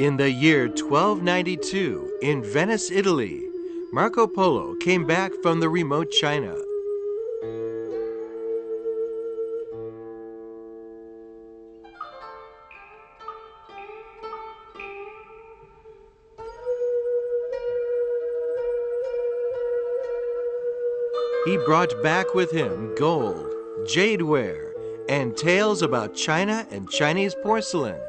In the year 1292, in Venice, Italy, Marco Polo came back from the remote China. He brought back with him gold, jadeware, and tales about China and Chinese porcelain.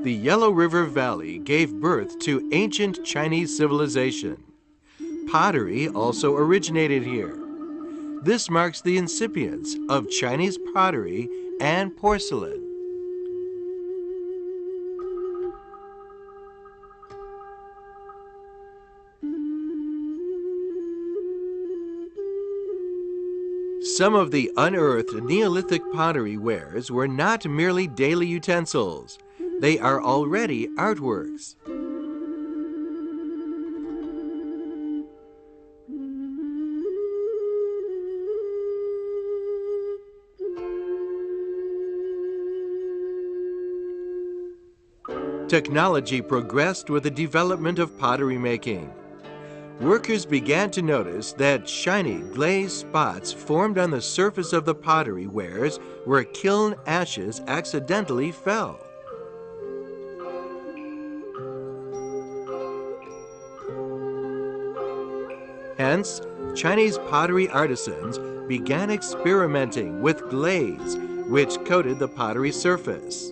The Yellow River Valley gave birth to ancient Chinese civilization. Pottery also originated here. This marks the incipience of Chinese pottery and porcelain. Some of the unearthed Neolithic pottery wares were not merely daily utensils. They are already artworks. Technology progressed with the development of pottery making. Workers began to notice that shiny glazed spots formed on the surface of the pottery wares where kiln ashes accidentally fell. Hence, Chinese pottery artisans began experimenting with glaze, which coated the pottery surface.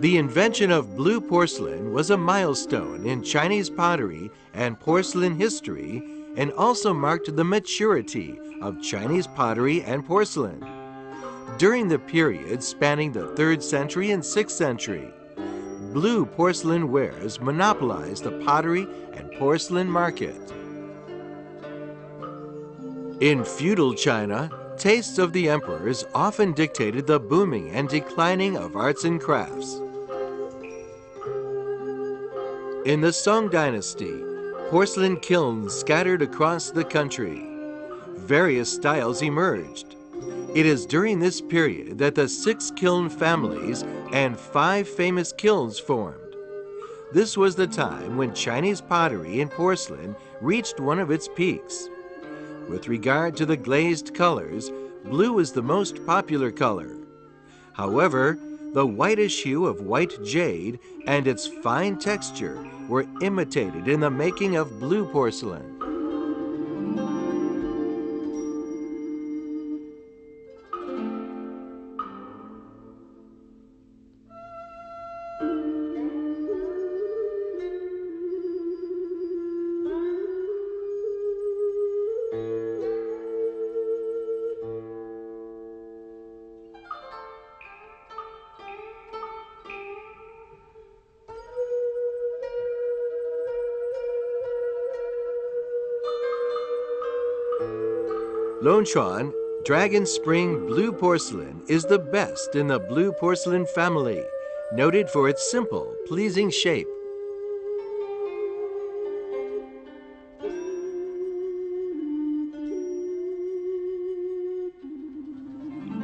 The invention of blue porcelain was a milestone in Chinese pottery and porcelain history, and also marked the maturity of Chinese pottery and porcelain. During the period spanning the 3rd century and 6th century, blue porcelain wares monopolized the pottery and porcelain market. In feudal China, tastes of the emperors often dictated the booming and declining of arts and crafts. In the Song dynasty, porcelain kilns scattered across the country. Various styles emerged. It is during this period that the 6 kiln families and 5 famous kilns formed. This was the time when Chinese pottery and porcelain reached one of its peaks. With regard to the glazed colors, blue is the most popular color. However, the whitish hue of white jade and its fine texture were imitated in the making of blue porcelain. Longchuan Dragon Spring Blue Porcelain is the best in the blue porcelain family, noted for its simple, pleasing shape.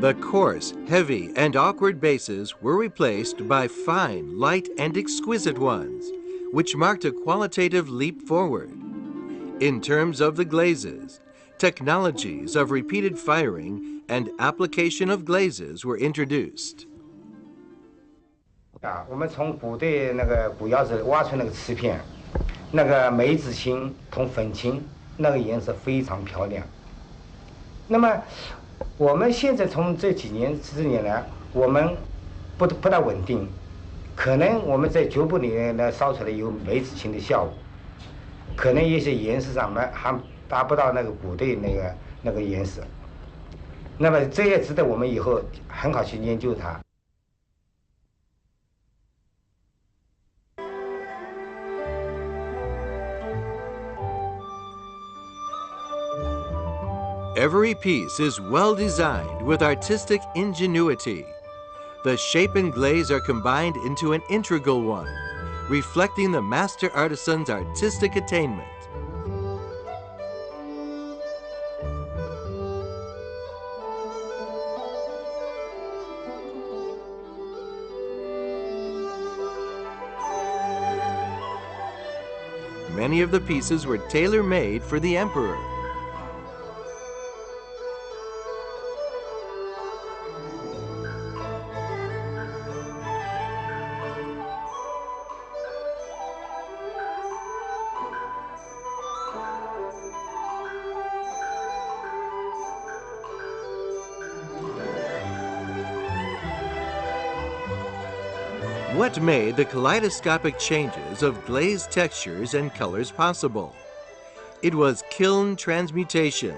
The coarse, heavy, and awkward bases were replaced by fine, light, and exquisite ones, which marked a qualitative leap forward. In terms of the glazes, technologies of repeated firing and application of glazes were introduced. 我们从古代那个古窑子挖出那个瓷片，那个梅子青同粉青，那个颜色非常漂亮。那么我们现在从这几年10年来，我们不大稳定，可能我们在局部里面呢烧出来有梅子青的效果，可能一些颜色上面还达不到那个古代那个颜色。那么这也值得我们以后很好去研究它。Every piece is well designed with artistic ingenuity. The shape and glaze are combined into an integral one, reflecting the master artisan's artistic attainment. Many of the pieces were tailor-made for the emperor. What made the kaleidoscopic changes of glaze textures and colors possible? It was kiln transmutation,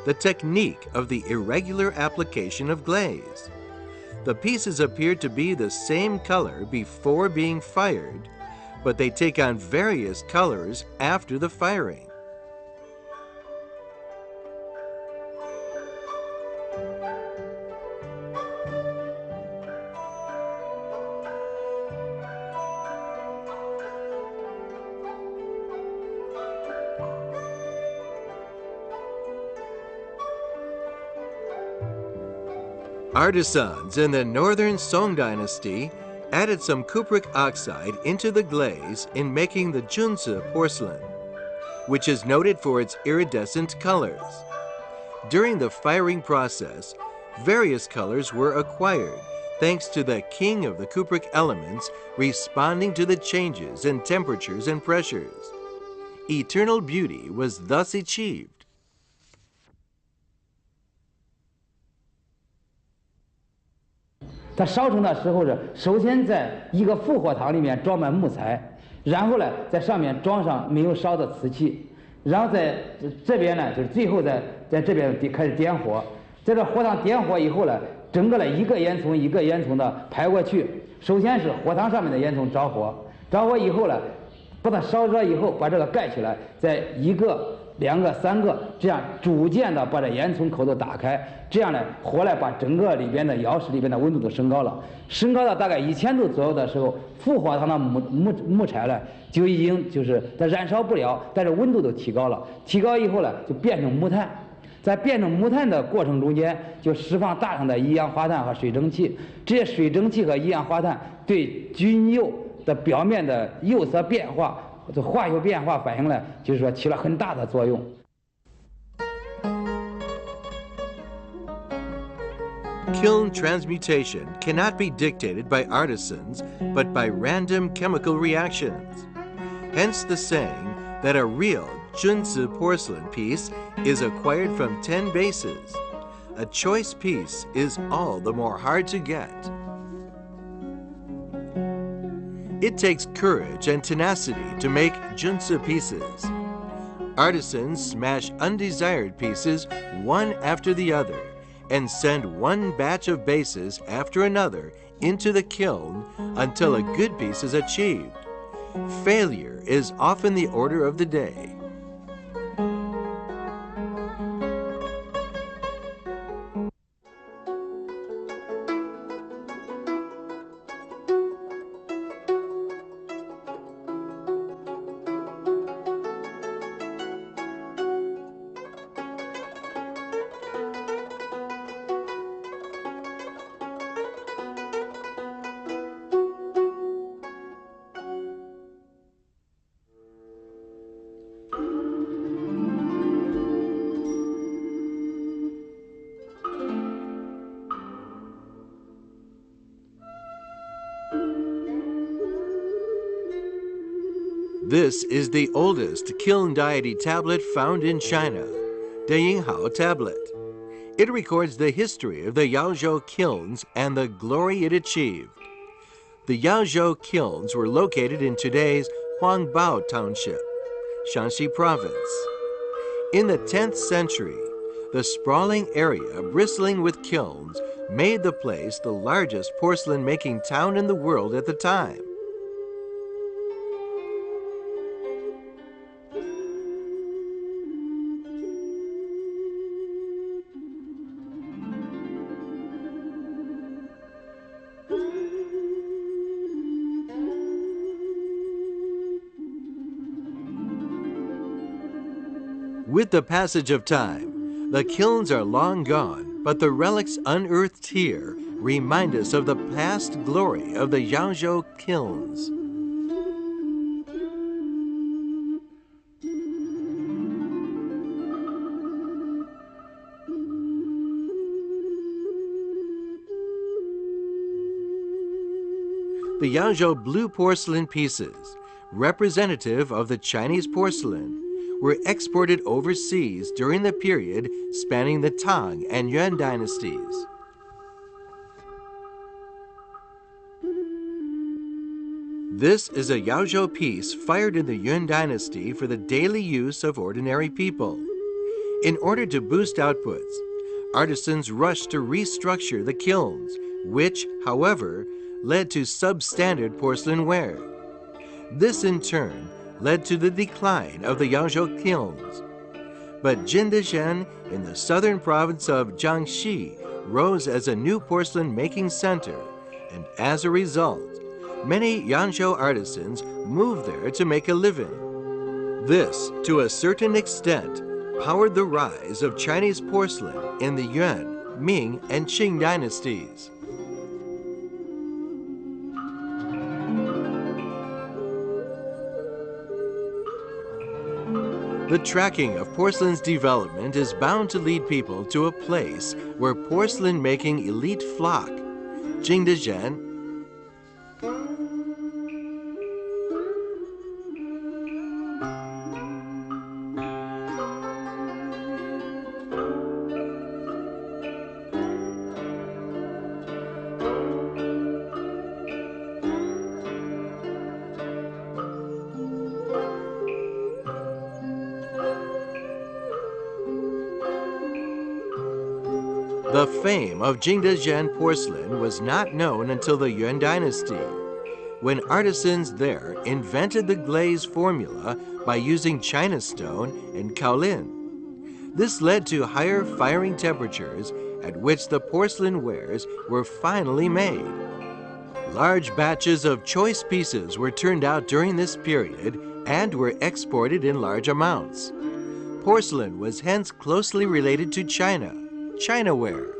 the technique of the irregular application of glaze. The pieces appear to be the same color before being fired, but they take on various colors after the firing. Artisans in the northern Song dynasty added some cupric oxide into the glaze in making the Junzi porcelain, which is noted for its iridescent colors. During the firing process, various colors were acquired thanks to the king of the cupric elements responding to the changes in temperatures and pressures. Eternal beauty was thus achieved. 它烧成的时候是，首先在一个复火堂里面装满木材，然后呢，在上面装上没有烧的瓷器，然后在这边呢，就是最后在这边开始点火，在这火塘点火以后呢，整个的一个烟囱一个烟囱的排过去。首先是火塘上面的烟囱着火，着火以后呢，把它烧热以后，把这个盖起来，再一个、2个、3个，这样逐渐的把这烟囱口都打开，这样呢，火来把整个里边的窑室里边的温度都升高了，升高到大概1000度左右的时候，复火塘的木柴呢就已经就是它燃烧不了，但是温度都提高了，提高以后呢就变成木炭，在变成木炭的过程中间就释放大量的一氧化碳和水蒸气，这些水蒸气和一氧化碳对菌釉的表面的釉色变化。 这化学变化反应呢，就是说起了很大的作用。Kiln transmutation cannot be dictated by artisans, but by random chemical reactions. Hence the saying that a real Junzi porcelain piece is acquired from 10 bases. A choice piece is all the more hard to get. It takes courage and tenacity to make Junzi pieces. Artisans smash undesired pieces one after the other and send one batch of bases after another into the kiln until a good piece is achieved. Failure is often the order of the day. This is the oldest kiln deity tablet found in China, the Yinghao tablet. It records the history of the Yaozhou kilns and the glory it achieved. The Yaozhou kilns were located in today's Huangbao Township. Shaanxi province. In the 10th century, the sprawling area bristling with kilns made the place the largest porcelain-making town in the world at the time. With the passage of time, the kilns are long gone, but the relics unearthed here remind us of the past glory of the Yangzhou kilns. The Yangzhou blue porcelain pieces, representative of the Chinese porcelain, were exported overseas during the period spanning the Tang and Yuan dynasties. This is a Yaozhou piece fired in the Yuan dynasty for the daily use of ordinary people. In order to boost outputs, artisans rushed to restructure the kilns, which, however, led to substandard porcelain ware. This, in turn, led to the decline of the Yangzhou kilns. But Jingdezhen in the southern province of Jiangxi rose as a new porcelain-making center, and as a result, many Yangzhou artisans moved there to make a living. This, to a certain extent, powered the rise of Chinese porcelain in the Yuan, Ming, and Qing dynasties. The tracking of porcelain's development is bound to lead people to a place where porcelain-making elite flock, Jingdezhen, The fame of Jingdezhen porcelain was not known until the Yuan dynasty, when artisans there invented the glaze formula by using China stone and kaolin. This led to higher firing temperatures at which the porcelain wares were finally made. Large batches of choice pieces were turned out during this period and were exported in large amounts. Porcelain was hence closely related to China, Chinaware.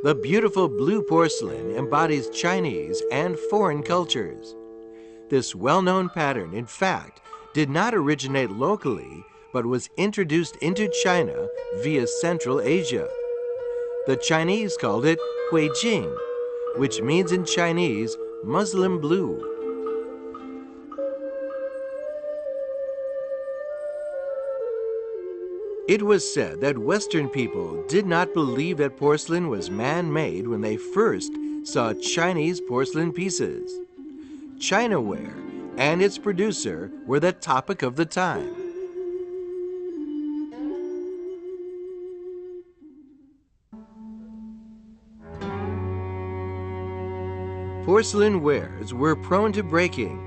The beautiful blue porcelain embodies Chinese and foreign cultures. This well-known pattern, in fact, did not originate locally, but was introduced into China via Central Asia. The Chinese called it Huijing, which means in Chinese, Muslim blue. It was said that Western people did not believe that porcelain was man-made when they first saw Chinese porcelain pieces. Chinaware and its producer were the topic of the time. Porcelain wares were prone to breaking.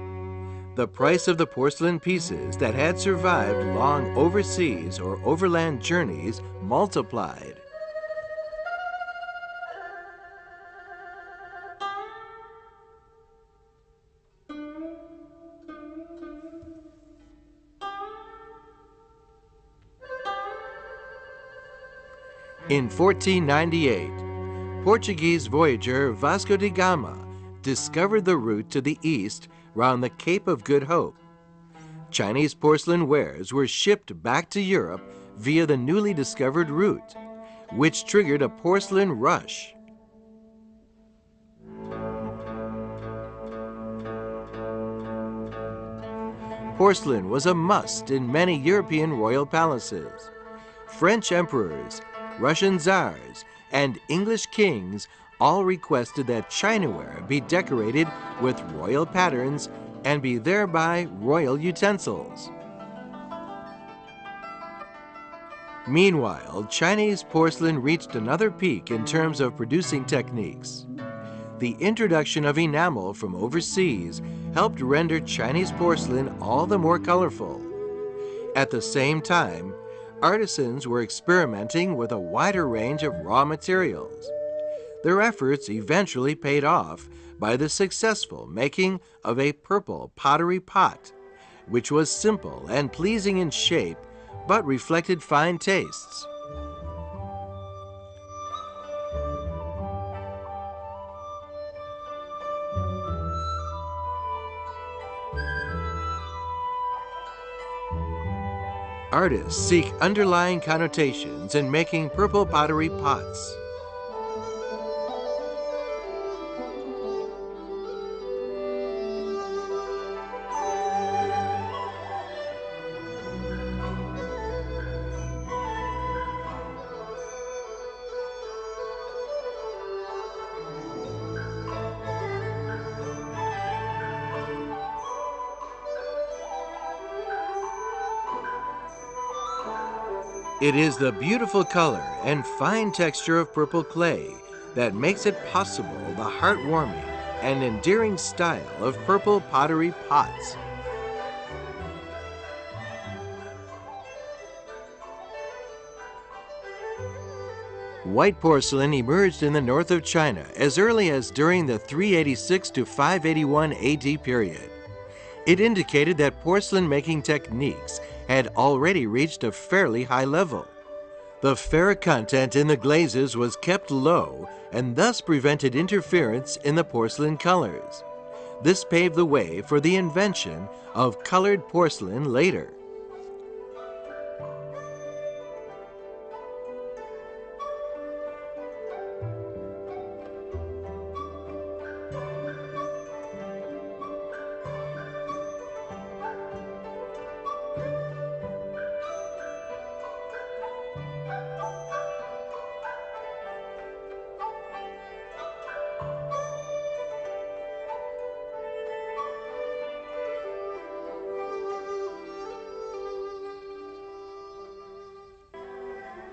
The price of the porcelain pieces that had survived long overseas or overland journeys multiplied. In 1498, Portuguese voyager Vasco da Gama discovered the route to the east round the Cape of Good Hope. Chinese porcelain wares were shipped back to Europe via the newly discovered route, which triggered a porcelain rush. porcelain was a must in many European royal palaces. French emperors, Russian czars, and English kings all requested that chinaware be decorated with royal patterns and be thereby royal utensils. Meanwhile, Chinese porcelain reached another peak in terms of producing techniques. The introduction of enamel from overseas helped render Chinese porcelain all the more colorful. At the same time, artisans were experimenting with a wider range of raw materials. Their efforts eventually paid off by the successful making of a purple pottery pot, which was simple and pleasing in shape but reflected fine tastes. Artists seek underlying connotations in making purple pottery pots. It is the beautiful color and fine texture of purple clay that makes it possible the heartwarming and endearing style of purple pottery pots. White porcelain emerged in the north of China as early as during the 386 to 581 AD period. It indicated that porcelain making techniques had already reached a fairly high level. The ferric content in the glazes was kept low and thus prevented interference in the porcelain colors. This paved the way for the invention of colored porcelain later.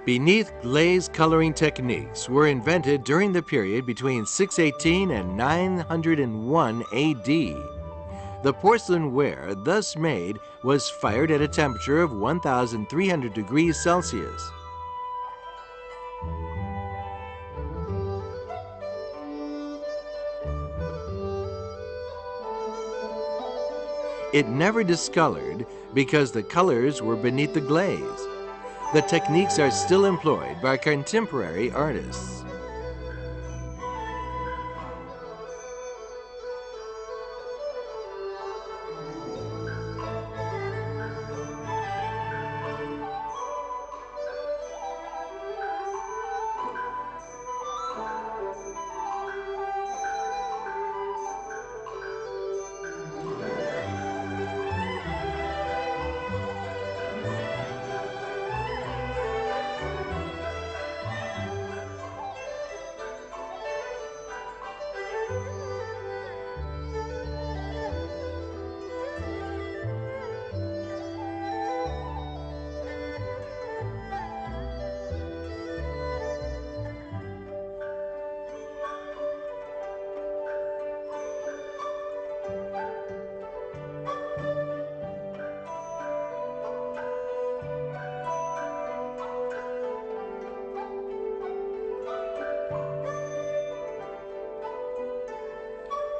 Beneath glaze coloring techniques were invented during the period between 618 and 901 AD. The porcelain ware thus made was fired at a temperature of 1,300 degrees Celsius. It never discolored because the colors were beneath the glaze. The techniques are still employed by contemporary artists.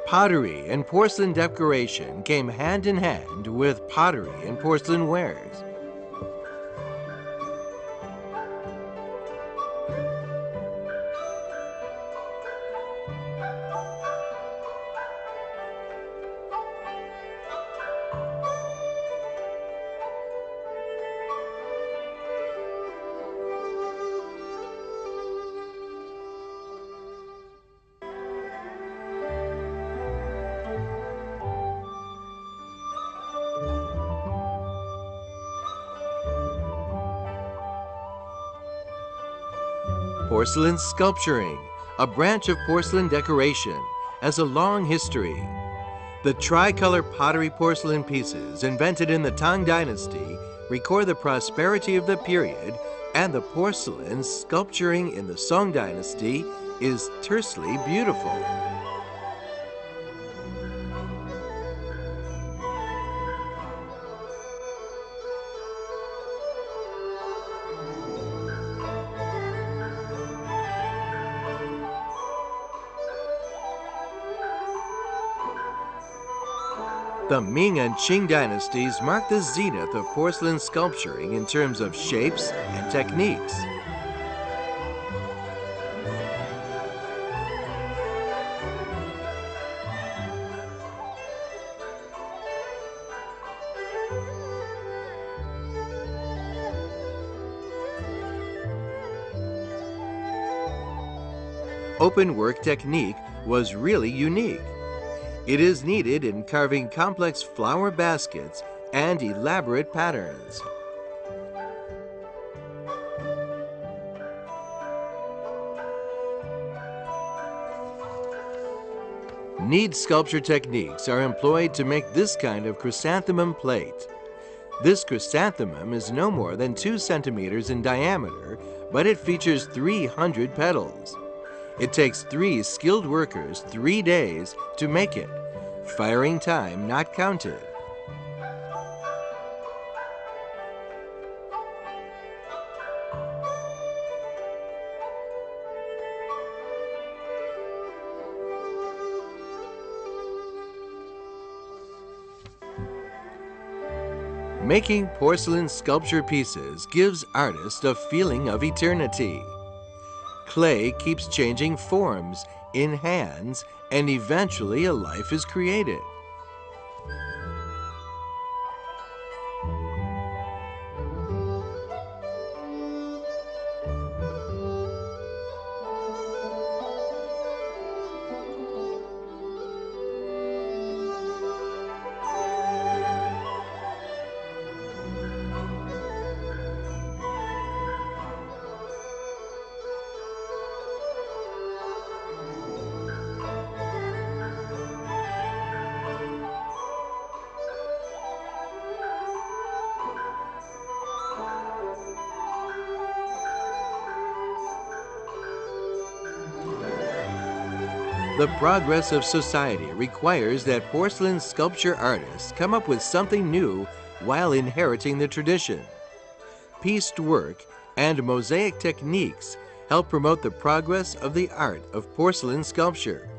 Pottery and porcelain decoration came hand in hand with pottery and porcelain wares. Porcelain sculpturing, a branch of porcelain decoration, has a long history. The tricolor pottery porcelain pieces invented in the Tang Dynasty record the prosperity of the period, and the porcelain sculpturing in the Song Dynasty is tersely beautiful. The Ming and Qing dynasties mark the zenith of porcelain sculpturing in terms of shapes and techniques. Open work technique was really unique. It is needed in carving complex flower baskets and elaborate patterns. Knead sculpture techniques are employed to make this kind of chrysanthemum plate. This chrysanthemum is no more than 2 centimeters in diameter, but it features 300 petals. It takes 3 skilled workers 3 days to make it, firing time not counted. Making porcelain sculpture pieces gives artists a feeling of eternity. Clay keeps changing forms in hands, and eventually a life is created. The progress of society requires that porcelain sculpture artists come up with something new while inheriting the tradition. Pieced work and mosaic techniques help promote the progress of the art of porcelain sculpture.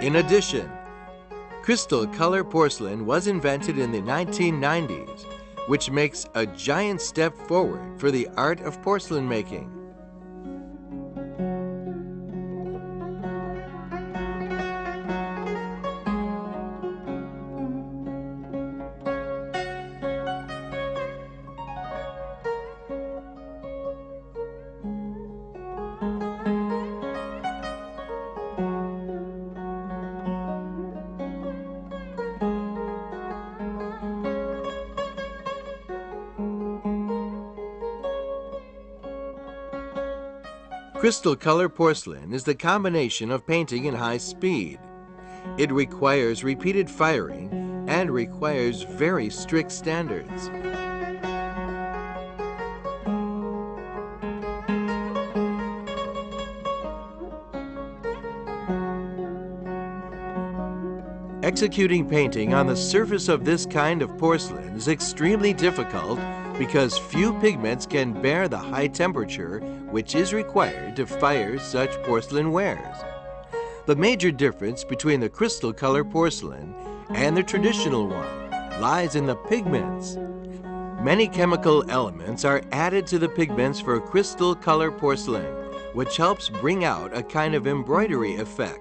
In addition, crystal color porcelain was invented in the 1990s, which makes a giant step forward for the art of porcelain making. Crystal color porcelain is the combination of painting and high speed. It requires repeated firing and requires very strict standards. Executing painting on the surface of this kind of porcelain is extremely difficult because few pigments can bear the high temperature which is required to fire such porcelain wares. The major difference between the crystal color porcelain and the traditional one lies in the pigments. Many chemical elements are added to the pigments for crystal color porcelain, which helps bring out a kind of embroidery effect.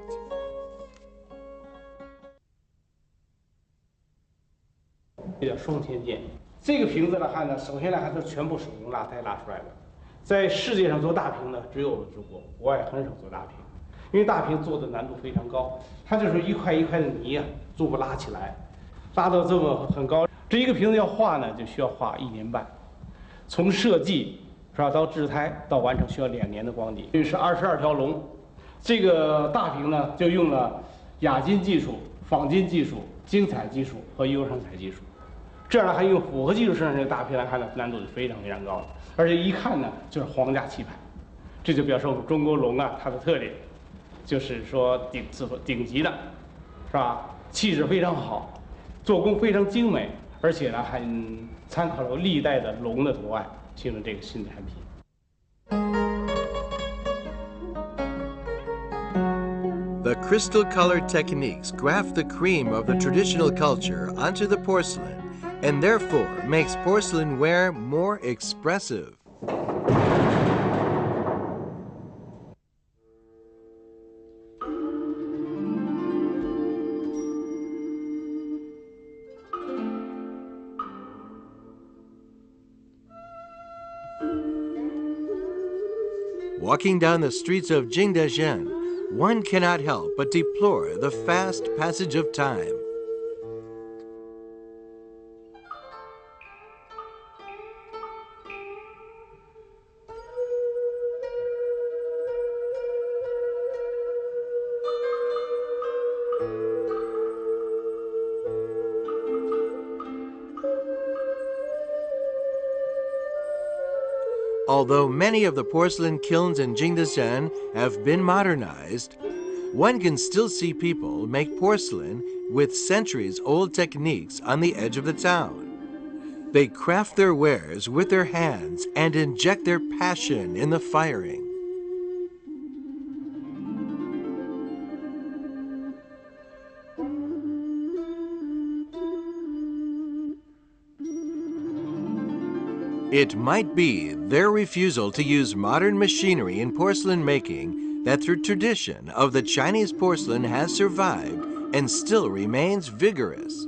这叫双天剑。这个瓶子呢，首先它是全部手工拉胎拉出来的。在世界上做大瓶的只有我们中国，国外很少做大瓶，因为大瓶做的难度非常高，它就是一块一块的泥啊，逐步拉起来，拉到这么很高。这一个瓶子要画呢，就需要画1年半，从设计是吧到制胎到完成需要2年的光底。这是22条龙，这个大瓶呢就用了亚金技术、仿金技术、精彩技术和优胜彩技术。 这样呢，还用复合技术生产这个大瓶来看呢，难度是非常非常高的，而且一看呢就是皇家气派，这就表示我们中国龙啊它的特点，就是说顶级的，是吧？气质非常好，做工非常精美，而且呢还参考了历代的龙的图案，形成这个新产品。 The crystal color techniques graft the cream of the traditional culture onto the porcelain and therefore makes porcelain ware more expressive. Walking down the streets of Jingdezhen, one cannot help but deplore the fast passage of time. Although many of the porcelain kilns in Jingdezhen have been modernized, one can still see people make porcelain with centuries-old techniques on the edge of the town. They craft their wares with their hands and inject their passion in the firing. It might be their refusal to use modern machinery in porcelain making that the tradition of the Chinese porcelain has survived and still remains vigorous.